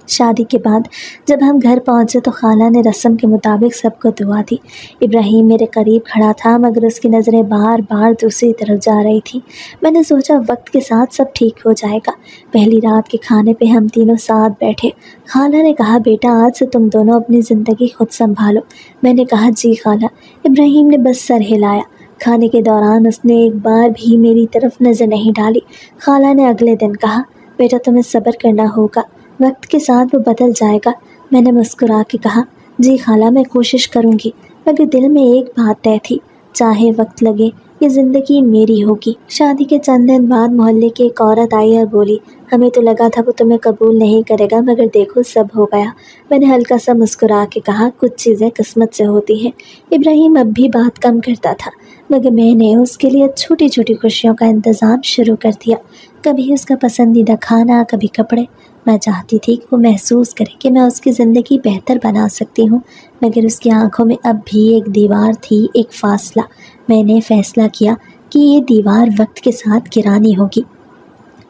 شادی کے بعد جب ہم گھر پہنچے تو خالہ نے رسم کے مطابق سب کو دعا دی۔ ابراہیم میرے قریب کھڑا تھا، مگر اس کی نظریں بار بار دوسری طرف جا رہی تھیں۔ میں نے سوچا وقت کے ساتھ سب ٹھیک ہو جائے گا۔ پہلی رات کے کھانے پہ ہم تینوں ساتھ بیٹھے۔ خالہ نے کہا، بیٹا، آج سے تم دونوں اپنی زندگی خود سنبھالو۔ میں نے کہا، جی خالہ۔ ابراہیم نے بس سر ہلایا۔ کھانے کے دوران اس نے ایک بار بھی میری طرف نظر نہیں ڈالی۔ خالہ نے اگلے دن کہا، بیٹا، تمہیں صبر کرنا ہوگا، وقت کے ساتھ وہ بدل جائے گا۔ میں نے مسکرا کے کہا، جی خالہ، میں کوشش کروں گی، مگر دل میں ایک بات طے تھی، چاہے وقت لگے، یہ زندگی میری ہوگی۔ شادی کے چند دن بعد محلے کی ایک عورت آئی اور بولی، ہمیں تو لگا تھا وہ تمہیں قبول نہیں کرے گا، مگر دیکھو سب ہو گیا۔ میں نے ہلکا سا مسکرا کے کہا، کچھ چیزیں قسمت سے ہوتی ہیں۔ ابراہیم اب بھی بات کم کرتا تھا، مگر میں نے اس کے لیے چھوٹی چھوٹی خوشیوں کا انتظام شروع کر دیا۔ کبھی اس کا پسندیدہ کھانا، کبھی کپڑے۔ میں چاہتی تھی کہ وہ محسوس کرے کہ میں اس کی زندگی بہتر بنا سکتی ہوں، مگر اس کی آنکھوں میں اب بھی ایک دیوار تھی، ایک فاصلہ۔ میں نے فیصلہ کیا کہ یہ دیوار وقت کے ساتھ گرانی ہوگی،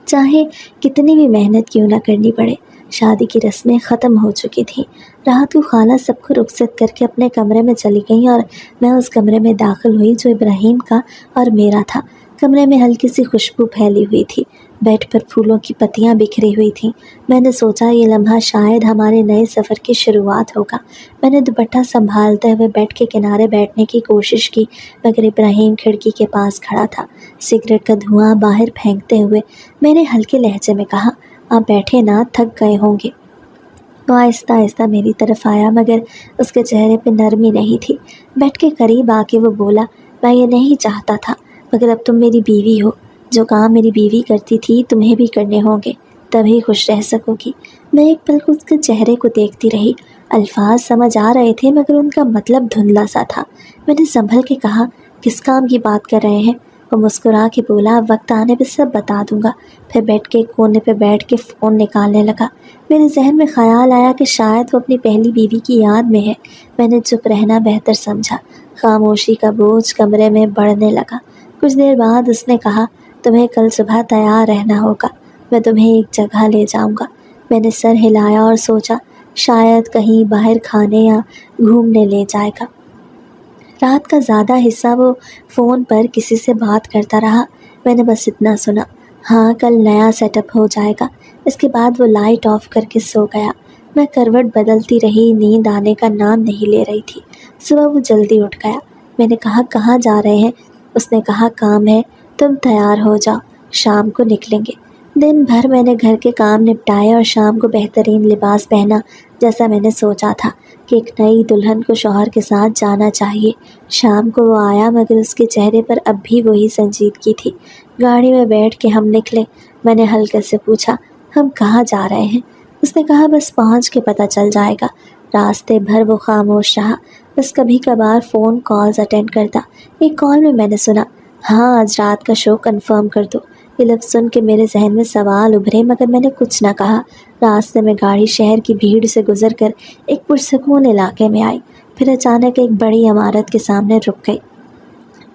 چاہے کتنی بھی محنت کیوں نہ کرنی پڑے۔ شادی کی رسمیں ختم ہو چکی تھیں۔ رات کو خالہ سب کو رخصت کر کے اپنے کمرے میں چلی گئیں اور میں اس کمرے میں داخل ہوئی جو ابراہیم کا اور میرا تھا۔ کمرے میں ہلکی سی خوشبو پھیلی ہوئی تھی، بیڈ پر پھولوں کی پتیاں بکھری ہوئی تھیں۔ میں نے سوچا یہ لمحہ شاید ہمارے نئے سفر کی شروعات ہوگا۔ میں نے دوپٹہ سنبھالتے ہوئے بیڈ کے کنارے بیٹھنے کی کوشش کی، مگر ابراہیم کھڑکی کے پاس کھڑا تھا، سگریٹ کا دھواں باہر پھینکتے ہوئے۔ میں نے ہلکے لہجے میں کہا، آپ بیٹھے نہ، تھک گئے ہوں گے۔ وہ آہستہ آہستہ میری طرف آیا، مگر اس کے چہرے پہ نرمی نہیں تھی۔ بیڈ کے قریب آ کے وہ بولا، میں یہ نہیں چاہتا تھا، مگر اب تم میری بیوی ہو، جو کام میری بیوی کرتی تھی تمہیں بھی کرنے ہوں گے، تبھی خوش رہ سکو گی۔ میں ایک پل اس کے چہرے کو دیکھتی رہی۔ الفاظ سمجھ آ رہے تھے، مگر ان کا مطلب دھندلا سا تھا۔ میں نے سنبھل کے کہا، کس کام کی بات کر رہے ہیں؟ وہ مسکرا کے بولا، وقت آنے پہ سب بتا دوں گا۔ پھر بیڈ کے کونے پہ بیٹھ کے فون نکالنے لگا۔ میرے ذہن میں خیال آیا کہ شاید وہ اپنی پہلی بیوی کی یاد میں ہے۔ میں نے چپ رہنا بہتر سمجھا۔ خاموشی کا بوجھ کمرے میں بڑھنے لگا۔ کچھ دیر بعد اس نے کہا، تمہیں کل صبح تیار رہنا ہوگا، میں تمہیں ایک جگہ لے جاؤں گا۔ میں نے سر ہلایا اور سوچا شاید کہیں باہر کھانے یا گھومنے لے جائے گا۔ رات کا زیادہ حصہ وہ فون پر کسی سے بات کرتا رہا۔ میں نے بس اتنا سنا، ہاں کل نیا سیٹ اپ ہو جائے گا۔ اس کے بعد وہ لائٹ آف کر کے سو گیا۔ میں کروٹ بدلتی رہی، نیند آنے کا نام نہیں لے رہی تھی۔ صبح وہ جلدی اٹھ گیا۔ میں نے کہا، کہاں جا رہے ہیں؟ اس نے کہا، کام ہے، تم تیار ہو جاؤ، شام کو نکلیں گے۔ دن بھر میں نے گھر کے کام نپٹائے اور شام کو بہترین لباس پہنا، جیسا میں نے سوچا تھا کہ ایک نئی دلہن کو شوہر کے ساتھ جانا چاہیے۔ شام کو وہ آیا، مگر اس کے چہرے پر اب بھی وہی سنجیدگی تھی۔ گاڑی میں بیٹھ کے ہم نکلے۔ میں نے ہلکے سے پوچھا، ہم کہاں جا رہے ہیں؟ اس نے کہا، بس پہنچ کے پتہ چل جائے گا۔ راستے بھر وہ خاموش رہا، بس کبھی کبھار فون کالز اٹینڈ کرتا۔ ایک کال میں نے سنا، ہاں آج رات کا شو کنفرم کر دو۔ یہ لفظ سن کے میرے ذہن میں سوال ابھرے، مگر میں نے کچھ نہ کہا۔ راستے میں گاڑی شہر کی بھیڑ سے گزر کر ایک پرسکون علاقے میں آئی، پھر اچانک ایک بڑی عمارت کے سامنے رک گئی۔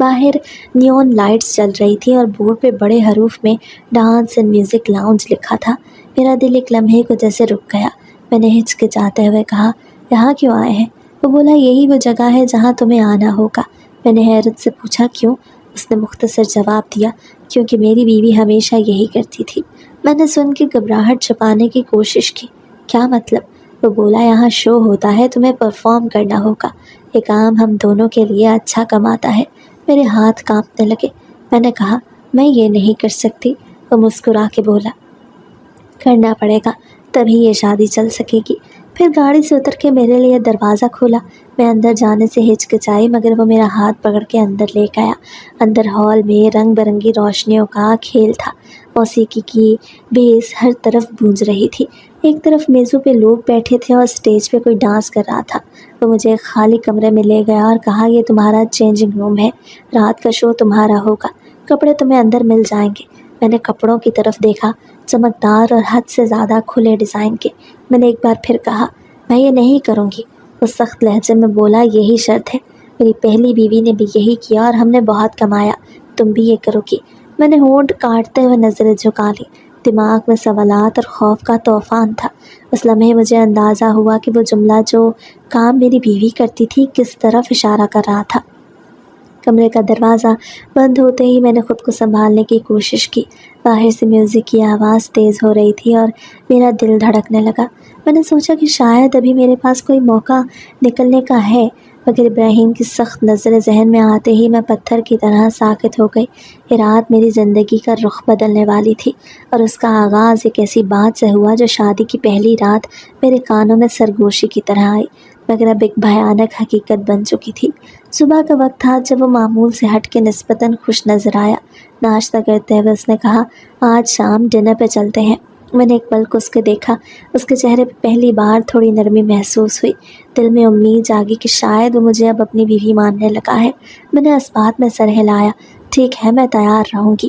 باہر نیون لائٹس چل رہی تھی اور بورڈ پہ بڑے حروف میں ڈانس اینڈ میوزک لاؤنج لکھا تھا۔ میرا دل ایک لمحے کو جیسے رک گیا۔ میں نے ہچکچاتے ہوئے کہا، یہاں کیوں آئے ہیں؟ وہ بولا یہی وہ جگہ ہے جہاں تمہیں آنا ہوگا۔ میں نے حیرت سے پوچھا کیوں؟ اس نے مختصر جواب دیا، کیونکہ میری بیوی ہمیشہ یہی کرتی تھی۔ میں نے سن کے گھبراہٹ چھپانے کی کوشش کی۔ کیا مطلب؟ وہ بولا یہاں شو ہوتا ہے، تمہیں پرفارم کرنا ہوگا، یہ کام ہم دونوں کے لیے اچھا کماتا ہے۔ میرے ہاتھ کانپنے لگے۔ میں نے کہا میں یہ نہیں کر سکتی۔ وہ مسکرا کے بولا کرنا پڑے گا، تبھی یہ شادی چل سکے گی۔ پھر گاڑی سے اتر کے میرے لیے دروازہ کھولا۔ میں اندر جانے سے ہچکچائی، مگر وہ میرا ہاتھ پکڑ کے اندر لے گیا۔ اندر ہال میں رنگ برنگی روشنیوں کا کھیل تھا، موسیقی کی بیس ہر طرف گونج رہی تھی۔ ایک طرف میزوں پہ لوگ بیٹھے تھے اور اسٹیج پہ کوئی ڈانس کر رہا تھا۔ وہ مجھے ایک خالی کمرے میں لے گیا اور کہا یہ تمہارا چینجنگ روم ہے، رات کا شو تمہارا ہوگا، کپڑے تمہیں اندر مل جائیں گے۔ میں نے کپڑوں کی طرف دیکھا، چمکدار اور حد سے زیادہ کھلے ڈیزائن کے۔ میں نے ایک بار پھر کہا میں یہ نہیں کروں گی۔ وہ سخت لہجے میں بولا یہی شرط ہے، میری پہلی بیوی نے بھی یہی کیا اور ہم نے بہت کمایا، تم بھی یہ کرو گی۔ میں نے ہونٹ کاٹتے ہوئے نظریں جھکا لی۔ دماغ میں سوالات اور خوف کا طوفان تھا۔ اس لمحے مجھے اندازہ ہوا کہ وہ جملہ جو کام میری بیوی کرتی تھی کس طرف اشارہ کر رہا تھا۔ کمرے کا دروازہ بند ہوتے ہی میں نے خود کو سنبھالنے کی کوشش کی۔ باہر سے میوزک کی آواز تیز ہو رہی تھی اور میرا دل دھڑکنے لگا۔ میں نے سوچا کہ شاید ابھی میرے پاس کوئی موقع نکلنے کا ہے، مگر ابراہیم کی سخت نظریں ذہن میں آتے ہی میں پتھر کی طرح ساکت ہو گئی۔ یہ رات میری زندگی کا رخ بدلنے والی تھی، اور اس کا آغاز ایک ایسی بات سے ہوا جو شادی کی پہلی رات میرے کانوں میں سرگوشی کی طرح آئی، مگر اب ایک بھیانک حقیقت بن چکی تھی۔ صبح کا وقت تھا جب وہ معمول سے ہٹ کے نسبتاً خوش نظر آیا۔ ناشتہ کرتے ہوئے اس نے کہا آج شام ڈنر پہ چلتے ہیں۔ میں نے ایک پل کو اس کے دیکھا۔ اس کے چہرے پہ پہلی بار تھوڑی نرمی محسوس ہوئی۔ دل میں امید جاگی کہ شاید وہ مجھے اب اپنی بیوی ماننے لگا ہے۔ میں نے اس بات میں سر ہلایا۔ ٹھیک ہے، میں تیار رہوں گی۔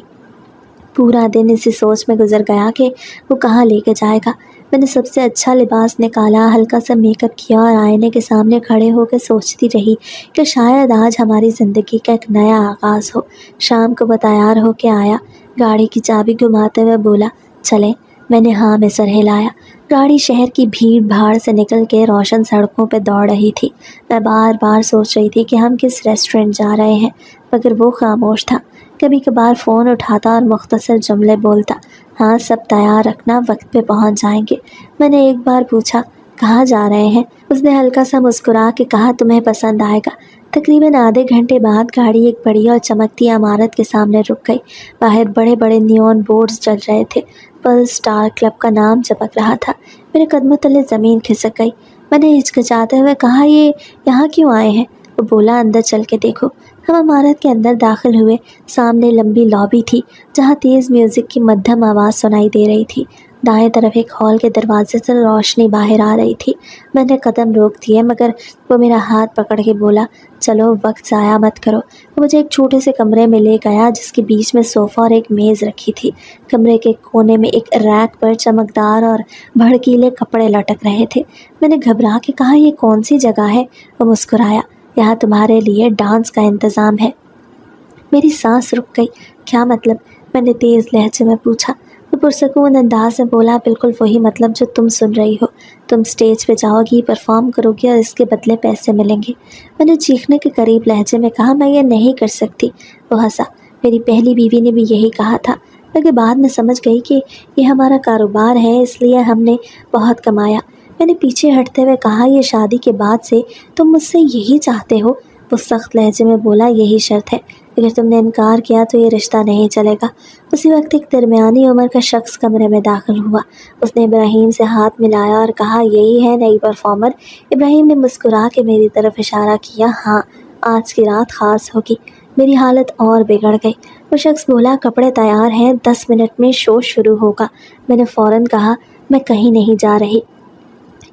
پورا دن اسی سوچ میں گزر گیا کہ وہ کہاں لے کے جائے گا۔ میں نے سب سے اچھا لباس نکالا، ہلکا سا میک اپ کیا اور آئینے کے سامنے کھڑے ہو کے سوچتی رہی کہ شاید آج ہماری زندگی کا ایک نیا آغاز ہو۔ شام کو وہ تیار ہو کے آیا، گاڑی کی چابی گھماتے ہوئے بولا چلیں۔ میں نے ہاں میں سر ہلایا۔ گاڑی شہر کی بھیڑ بھاڑ سے نکل کے روشن سڑکوں پہ دوڑ رہی تھی۔ میں بار بار سوچ رہی تھی کہ ہم کس ریسٹورنٹ جا رہے ہیں، مگر وہ خاموش تھا۔ کبھی کبھار فون اٹھاتا اور مختصر جملے بولتا، ہاں سب تیار رکھنا، وقت پہ پہنچ جائیں گے۔ میں نے ایک بار پوچھا کہاں جا رہے ہیں؟ اس نے ہلکا سا مسکرا کے کہا تمہیں پسند آئے گا۔ تقریباً آدھے گھنٹے بعد گاڑی ایک بڑی اور چمکتی عمارت کے سامنے رک گئی۔ باہر بڑے بڑے نیون بورڈز جل رہے تھے، پلس اسٹار کلب کا نام چمک رہا تھا۔ میرے قدموں تلے زمین کھسک گئی۔ میں نے ہچکچاتے ہوئے کہا یہ یہاں کیوں آئے ہیں؟ وہ بولا اندر چل کے دیکھو۔ ہم عمارت کے اندر داخل ہوئے۔ سامنے لمبی لابی تھی جہاں تیز میوزک کی مدھم آواز سنائی دے رہی تھی۔ دائیں طرف ایک ہال کے دروازے سے روشنی باہر آ رہی تھی۔ میں نے قدم روک دیے، مگر وہ میرا ہاتھ پکڑ کے بولا چلو وقت ضائع مت کرو۔ وہ مجھے ایک چھوٹے سے کمرے میں لے گیا جس کے بیچ میں صوفہ اور ایک میز رکھی تھی۔ کمرے کے کونے میں ایک ریک پر چمکدار اور بھڑکیلے کپڑے لٹک رہے تھے۔ میں نے گھبرا کے کہا یہ کون سی جگہ ہے؟ وہ مسکرایا، یہاں تمہارے لیے ڈانس کا انتظام ہے۔ میری سانس رک گئی۔ کیا مطلب؟ میں نے تیز لہجے میں پوچھا۔ وہ پرسکون انداز میں بولا بالکل وہی مطلب جو تم سن رہی ہو۔ تم سٹیج پہ جاؤ گی، پرفارم کرو گی اور اس کے بدلے پیسے ملیں گے۔ میں نے چیخنے کے قریب لہجے میں کہا میں یہ نہیں کر سکتی۔ وہ ہنسا، میری پہلی بیوی نے بھی یہی کہا تھا، مگر بعد میں سمجھ گئی کہ یہ ہمارا کاروبار ہے، اس لیے ہم نے بہت کمایا۔ میں نے پیچھے ہٹتے ہوئے کہا یہ شادی کے بعد سے تم مجھ سے یہی چاہتے ہو؟ وہ سخت لہجے میں بولا یہی شرط ہے، اگر تم نے انکار کیا تو یہ رشتہ نہیں چلے گا۔ اسی وقت ایک درمیانی عمر کا شخص کمرے میں داخل ہوا۔ اس نے ابراہیم سے ہاتھ ملایا اور کہا یہی ہے نئی پرفارمر؟ ابراہیم نے مسکرا کے میری طرف اشارہ کیا، ہاں آج کی رات خاص ہوگی۔ میری حالت اور بگڑ گئی۔ وہ شخص بولا کپڑے تیار ہیں، 10 منٹ میں شو شروع ہوگا۔ میں نے فوراً کہا میں کہیں نہیں جا رہی۔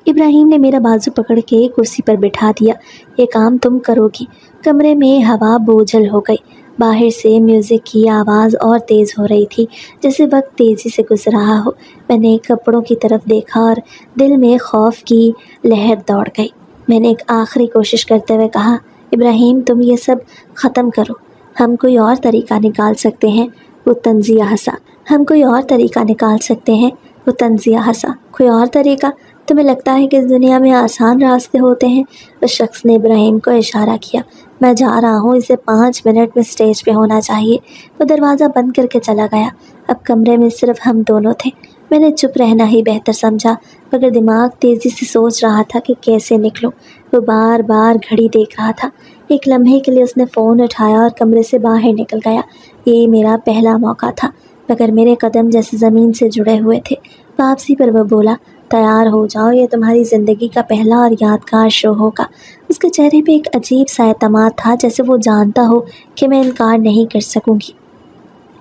ابراہیم نے میرا بازو پکڑ کے کرسی پر بٹھا دیا، یہ کام تم کرو گی۔ کمرے میں ہوا بوجھل ہو گئی۔ باہر سے میوزک کی آواز اور تیز ہو رہی تھی، جیسے وقت تیزی سے گزر رہا ہو۔ میں نے کپڑوں کی طرف دیکھا اور دل میں خوف کی لہر دوڑ گئی۔ میں نے ایک آخری کوشش کرتے ہوئے کہا ابراہیم تم یہ سب ختم کرو، ہم کوئی اور طریقہ نکال سکتے ہیں۔ وہ طنزیہ ہنسا۔ ہم کوئی اور طریقہ نکال سکتے ہیں؟ وہ طنزیہ ہنسا۔ کوئی اور طریقہ؟ تمہیں لگتا ہے کہ اس دنیا میں آسان راستے ہوتے ہیں؟ اس شخص نے ابراہیم کو اشارہ کیا۔ میں جا رہا ہوں، اسے 5 منٹ میں اسٹیج پہ ہونا چاہیے۔ وہ دروازہ بند کر کے چلا گیا۔ اب کمرے میں صرف ہم دونوں تھے۔ میں نے چپ رہنا ہی بہتر سمجھا، مگر دماغ تیزی سے سوچ رہا تھا کہ کیسے نکلوں۔ وہ بار بار گھڑی دیکھ رہا تھا۔ ایک لمحے کے لیے اس نے فون اٹھایا اور کمرے سے باہر نکل گیا۔ یہ میرا پہلا موقع تھا، مگر میرے قدم جیسے زمین سے جڑے ہوئے تھے۔ واپسی پر وہ بولا، تیار ہو جاؤ، یہ تمہاری زندگی کا پہلا اور یادگار شو ہوگا۔ اس کے چہرے پہ ایک عجیب سا اعتماد تھا، جیسے وہ جانتا ہو کہ میں انکار نہیں کر سکوں گی۔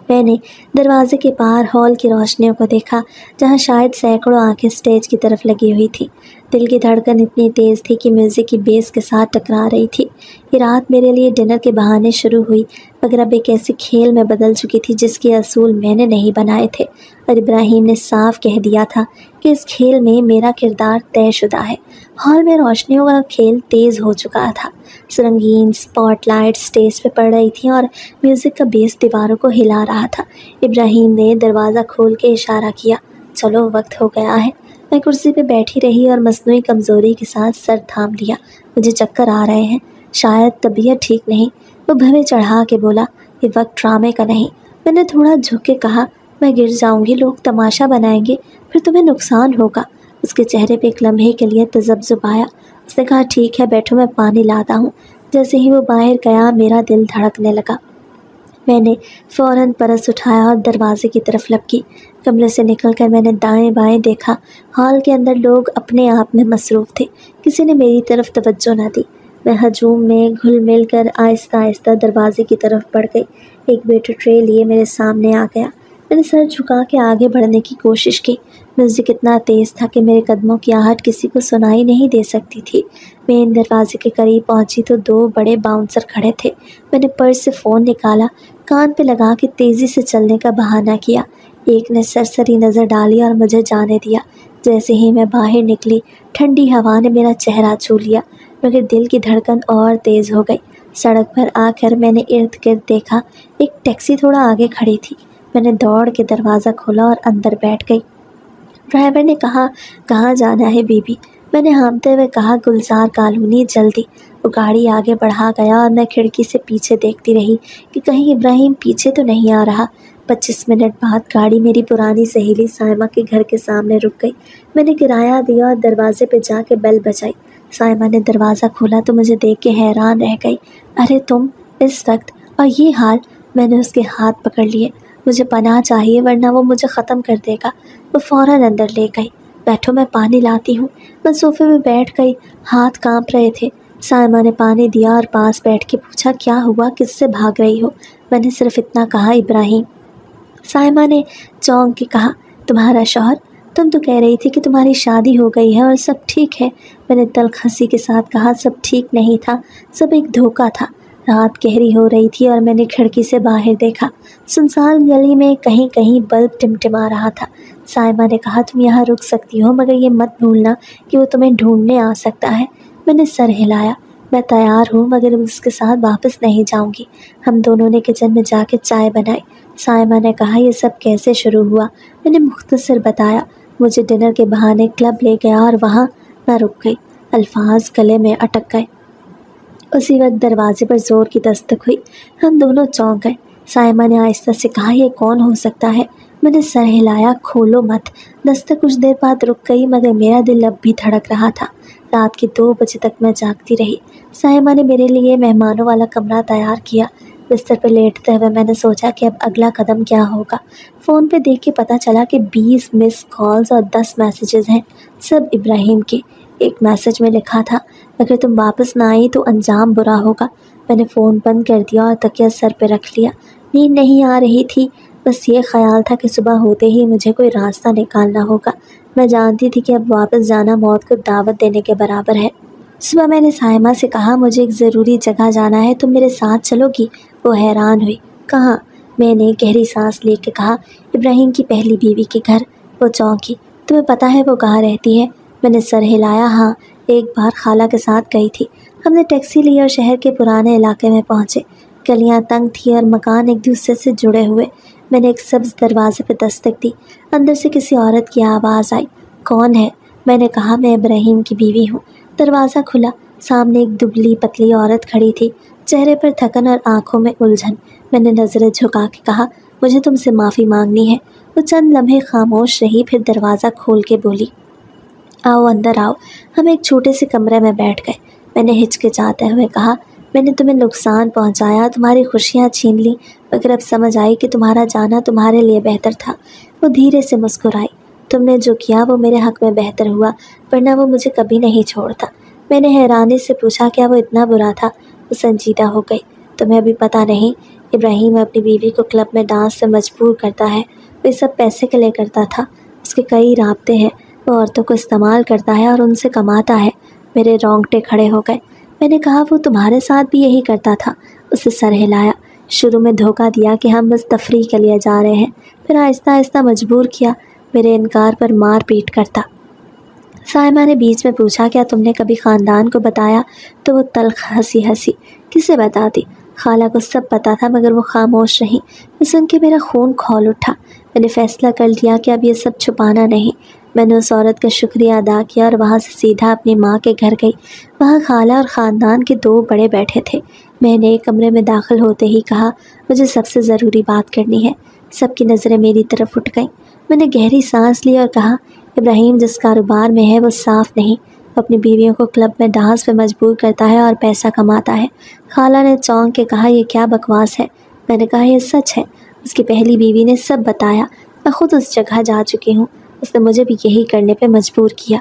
میں نے دروازے کے پار ہال کی روشنیوں کو دیکھا، جہاں شاید سینکڑوں آنکھیں اسٹیج کی طرف لگی ہوئی تھی۔ دل کی دھڑکن اتنی تیز تھی کہ میوزک کی بیس کے ساتھ ٹکرا رہی تھی۔ یہ رات میرے لیے ڈنر کے بہانے شروع ہوئی، مگر اب ایک ایسے کھیل میں بدل چکی تھی جس کے اصول میں نے نہیں بنائے تھے، اور ابراہیم نے صاف کہہ دیا تھا کہ اس کھیل میں میرا کردار طے شدہ ہے۔ ہال میں روشنیوں کا کھیل تیز ہو چکا تھا۔ رنگین اسپاٹ لائٹ اسٹیج پہ پڑ رہی تھیں اور میوزک کا بیس دیواروں کو ہلا رہا تھا۔ ابراہیم نے دروازہ کھول کے اشارہ کیا، چلو وقت ہو گیا ہے۔ میں کرسی پہ بیٹھی رہی اور مصنوعی کمزوری کے ساتھ سر تھام لیا۔ مجھے چکر آ رہے ہیں، شاید طبیعت ٹھیک نہیں۔ وہ بھویں چڑھا کے بولا، یہ وقت ڈرامے کا نہیں۔ میں نے تھوڑا جھک کے کہا، میں گر جاؤں گی، لوگ تماشا بنائیں گے، پھر تمہیں نقصان ہوگا۔ اس کے چہرے پہ ایک لمحے کے لیے تذبذب آیا۔ اس نے کہا، ٹھیک ہے بیٹھو، میں پانی لاتا ہوں۔ جیسے ہی وہ باہر گیا میرا دل دھڑکنے لگا۔ میں نے فوراً پرس اٹھایا اور دروازے کی طرف لپکی۔ کمرے سے نکل کر میں نے دائیں بائیں دیکھا۔ ہال کے اندر لوگ اپنے آپ میں مصروف تھے، کسی نے میری طرف توجہ نہ دی۔ میں ہجوم میں گھل مل کر آہستہ آہستہ دروازے کی طرف بڑھ گئی۔ ایک ویٹر ٹرے لیے میرے سامنے آ گیا۔ میں نے سر جھکا کے آگے بڑھنے کی کوشش کی۔ میوزک اتنا تیز تھا کہ میرے قدموں کی آہٹ کسی کو سنائی نہیں دے سکتی تھی۔ میں دروازے کے قریب پہنچی تو 2 بڑے باؤنسر کھڑے تھے۔ میں نے پرس سے فون نکالا، کان پہ لگا کے تیزی سے چلنے کا بہانہ کیا۔ ایک نے سرسری نظر ڈالی اور مجھے جانے دیا۔ جیسے ہی میں باہر نکلی، ٹھنڈی ہوا نے میرا چہرہ چھو لیا، مگر دل کی دھڑکن اور تیز ہو گئی۔ سڑک پر آ کر میں نے ارد گرد دیکھا، ایک ٹیکسی تھوڑا آگے کھڑی تھی۔ میں نے دوڑ کے دروازہ کھولا اور اندر بیٹھ گئی۔ ڈرائیور نے کہا، کہاں جانا ہے بی بی؟ میں نے ہانپتے ہوئے کہا، گلزار کالونی، جلدی۔ وہ گاڑی آگے بڑھا گیا اور میں کھڑکی سے پیچھے دیکھتی رہی کہ کہیں ابراہیم پیچھے تو نہیں آ رہا۔ 25 منٹ بعد گاڑی میری پرانی سہیلی سائمہ کے گھر کے سامنے رک گئی۔ میں نے کرایہ دیا اور دروازے پہ جا کے بیل بجائی۔ سائمہ نے دروازہ کھولا تو مجھے دیکھ کے حیران رہ گئی۔ ارے تم اس وقت اور یہ حال؟ میں نے اس کے ہاتھ پکڑ لیے۔ مجھے پناہ چاہیے ورنہ وہ مجھے ختم کر دے گا۔ وہ فوراً اندر لے گئی۔ بیٹھو، میں پانی لاتی ہوں۔ میں صوفے میں بیٹھ گئی، ہاتھ کانپ رہے تھے۔ سائمہ نے پانی دیا اور پاس بیٹھ کے پوچھا، کیا ہوا، کس سے بھاگ رہی ہو؟ میں نے صرف اتنا کہا، ابراہیم۔ سائمہ نے چونک کے کہا، تمہارا شوہر؟ تم تو کہہ رہی تھی کہ تمہاری شادی ہو گئی ہے اور سب ٹھیک ہے۔ میں نے تلخ ہنسی کے ساتھ کہا، سب ٹھیک نہیں تھا، سب ایک دھوکہ تھا۔ رات گہری ہو رہی تھی اور میں نے کھڑکی سے باہر دیکھا۔ سنسان گلی میں کہیں کہیں بلب ٹمٹما رہا تھا۔ سائمہ نے کہا، تم یہاں رک سکتی ہو، مگر یہ مت بھولنا کہ وہ تمہیں ڈھونڈنے آ سکتا ہے۔ میں نے سر ہلایا۔ میں تیار ہوں، مگر اس کے ساتھ واپس نہیں جاؤں گی۔ ہم دونوں نے کچن میں جا کے چائے بنائی۔ سائمہ نے کہا، یہ سب کیسے شروع ہوا؟ میں نے مختصر بتایا۔ مجھے ڈنر کے بہانے کلب لے گیا اور وہاں میں رک گئی۔ الفاظ گلے میں اٹک گئے۔ اسی وقت دروازے پر زور کی دستک ہوئی۔ ہم دونوں چونک گئے۔ سائمہ نے آہستہ سے کہا، یہ کون ہو سکتا ہے؟ میں نے سر ہلایا، کھولو مت۔ دستک کچھ دیر بعد رک گئی، مگر میرا دل اب بھی دھڑک رہا تھا۔ رات کے 2 بجے تک میں جاگتی رہی۔ سائمہ نے میرے لیے مہمانوں والا کمرہ تیار کیا۔ بستر پہ لیٹتے ہوئے میں نے سوچا کہ اب اگلا قدم کیا ہوگا۔ فون پہ دیکھ کے پتہ چلا کہ 20 مس کالز اور 10 میسیجز ہیں، سب ابراہیم کے۔ ایک میسیج میں لکھا تھا، اگر تم واپس نہ آئی تو انجام برا ہوگا۔ میں نے فون بند کر دیا اور تکیہ سر پہ رکھ لیا۔ نیند نہیں آ رہی تھی، بس یہ خیال تھا کہ صبح ہوتے ہی مجھے کوئی راستہ نکالنا ہوگا۔ میں جانتی تھی کہ اب واپس جانا موت کو دعوت دینے کے برابر ہے۔ صبح میں نے سائمہ سے کہا، مجھے ایک ضروری جگہ جانا ہے، تم میرے ساتھ چلو گی؟ وہ حیران ہوئی۔ کہاں؟ میں نے گہری سانس لے کے کہا، ابراہیم کی پہلی بیوی کے گھر۔ وہ چونکی۔ تمہیں پتہ ہے وہ کہاں رہتی ہے؟ میں نے سر ہلایا، ہاں، ایک بار خالہ کے ساتھ گئی تھی۔ ہم نے ٹیکسی لی اور شہر کے پرانے علاقے میں پہنچے۔ گلیاں تنگ تھیں اور مکان ایک دوسرے سے جڑے ہوئے۔ میں نے ایک سبز دروازے پہ دستک دی۔ اندر سے کسی عورت کی آواز آئی، کون ہے؟ میں نے کہا میں ابراہیم کی بیوی ہوں۔ دروازہ کھلا، سامنے ایک دبلی پتلی عورت کھڑی تھی، چہرے پر تھکن اور آنکھوں میں الجھن۔ میں نے نظریں جھکا کے کہا مجھے تم سے معافی مانگنی ہے۔ وہ چند لمحے خاموش رہی، پھر دروازہ کھول کے بولی آؤ اندر آؤ۔ ہم ایک چھوٹے سے کمرے میں بیٹھ گئے۔ میں نے ہچکچاتے ہوئے کہا میں نے تمہیں نقصان پہنچایا، تمہاری خوشیاں چھین لی، مگر اب سمجھ آئی کہ تمہارا جانا تمہارے لیے بہتر تھا۔ وہ دھیرے سے مسکرائی۔ تم نے جو کیا وہ میرے حق میں بہتر ہوا، ورنہ وہ مجھے کبھی نہیں چھوڑتا۔ میں نے حیرانی سے پوچھا کیا وہ اتنا برا تھا؟ وہ سنجیدہ ہو گئی۔ تمہیں ابھی پتہ نہیں، ابراہیم اپنی بیوی کو کلب میں ڈانس سے مجبور کرتا ہے۔ وہ سب پیسے کے لیے کرتا تھا۔ اس کے کئی رابطے ہیں، وہ عورتوں کو استعمال کرتا ہے اور ان سے کماتا ہے۔ میرے رونگٹے کھڑے ہو گئے۔ میں نے کہا وہ تمہارے ساتھ بھی یہی کرتا تھا؟ اسے سر ہلایا۔ شروع میں دھوکہ دیا کہ ہم بس تفریح کے لیے جا رہے ہیں، پھر آہستہ آہستہ مجبور کیا، میرے انکار پر مار پیٹ کرتا۔ سائمہ نے بیچ میں پوچھا کیا تم نے کبھی خاندان کو بتایا؟ تو وہ تلخ ہنسی کسے بتاتی؟ خالہ کو سب پتہ تھا مگر وہ خاموش رہی۔ یہ سن کے میرا خون کھول اٹھا۔ میں نے فیصلہ کر لیا کہ اب یہ سب چھپانا نہیں۔ میں نے اس عورت کا شکریہ ادا کیا اور وہاں سے سیدھا اپنی ماں کے گھر گئی۔ وہاں خالہ اور خاندان کے 2 بڑے بیٹھے تھے۔ میں نے کمرے میں داخل ہوتے ہی کہا مجھے سب سے ضروری بات کرنی ہے۔ سب کی نظریں میری طرف اٹھ گئیں۔ میں نے گہری سانس لی اور کہا ابراہیم جس کاروبار میں ہے وہ صاف نہیں۔ وہ اپنی بیویوں کو کلب میں ڈانس پہ مجبور کرتا ہے اور پیسہ کماتا ہے۔ خالہ نے چونک کے کہا یہ کیا بکواس ہے؟ میں نے کہا یہ سچ ہے۔ اس کی پہلی بیوی نے سب بتایا۔ میں خود اس جگہ جا چکی ہوں۔ اس نے مجھے بھی یہی کرنے پہ مجبور کیا۔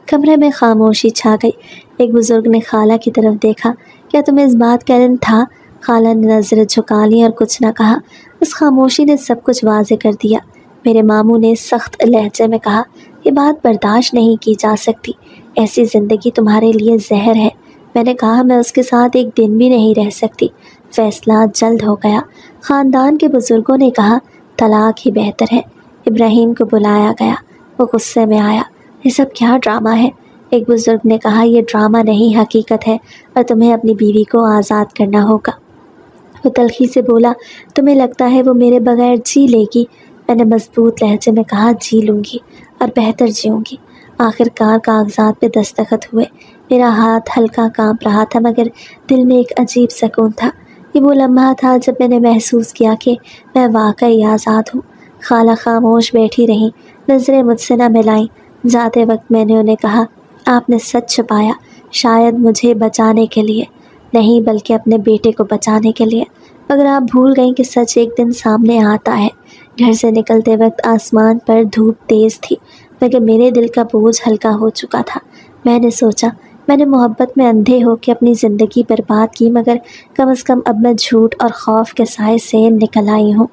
کمرے میں خاموشی چھا گئی۔ ایک بزرگ نے خالہ کی طرف دیکھا۔ کیا تمہیں اس بات کا علم تھا؟ خالہ نے نظریں جھکا لیں اور کچھ نہ کہا۔ اس خاموشی نے سب کچھ واضح کر دیا۔ میرے ماموں نے سخت لہجے میں کہا یہ بات برداشت نہیں کی جا سکتی، ایسی زندگی تمہارے لیے زہر ہے۔ میں نے کہا میں اس کے ساتھ ایک دن بھی نہیں رہ سکتی۔ فیصلہ جلد ہو گیا۔ خاندان کے بزرگوں نے کہا طلاق ہی بہتر ہے۔ ابراہیم کو بلایا گیا۔ وہ غصے میں آیا۔ یہ سب کیا ڈرامہ ہے؟ ایک بزرگ نے کہا یہ ڈرامہ نہیں حقیقت ہے اور تمہیں اپنی بیوی کو آزاد کرنا ہوگا۔ وہ تلخی سے بولا تمہیں لگتا ہے وہ میرے بغیر جی لے گی؟ میں نے مضبوط لہجے میں کہا جی لوں گی اور بہتر جیوں گی۔ آخر کار کاغذات پہ دستخط ہوئے۔ میرا ہاتھ ہلکا کانپ رہا تھا مگر دل میں ایک عجیب سکون تھا۔ یہ وہ لمحہ تھا جب میں نے محسوس کیا کہ میں واقعی آزاد ہوں۔ خالہ خاموش بیٹھی رہیں، نظریں مجھ سے نہ ملائیں۔ جاتے وقت میں نے انہیں کہا آپ نے سچ چھپایا، شاید مجھے بچانے کے لیے نہیں بلکہ اپنے بیٹے کو بچانے کے لیے، مگر آپ بھول گئیں کہ سچ ایک دن سامنے آتا ہے۔ گھر سے نکلتے وقت آسمان پر دھوپ تیز تھی مگر میرے دل کا بوجھ ہلکا ہو چکا تھا۔ میں نے سوچا میں نے محبت میں اندھے ہو کے اپنی زندگی برباد کی، مگر کم از کم اب میں جھوٹ اور خوف کے سائے سے نکل آئی ہوں۔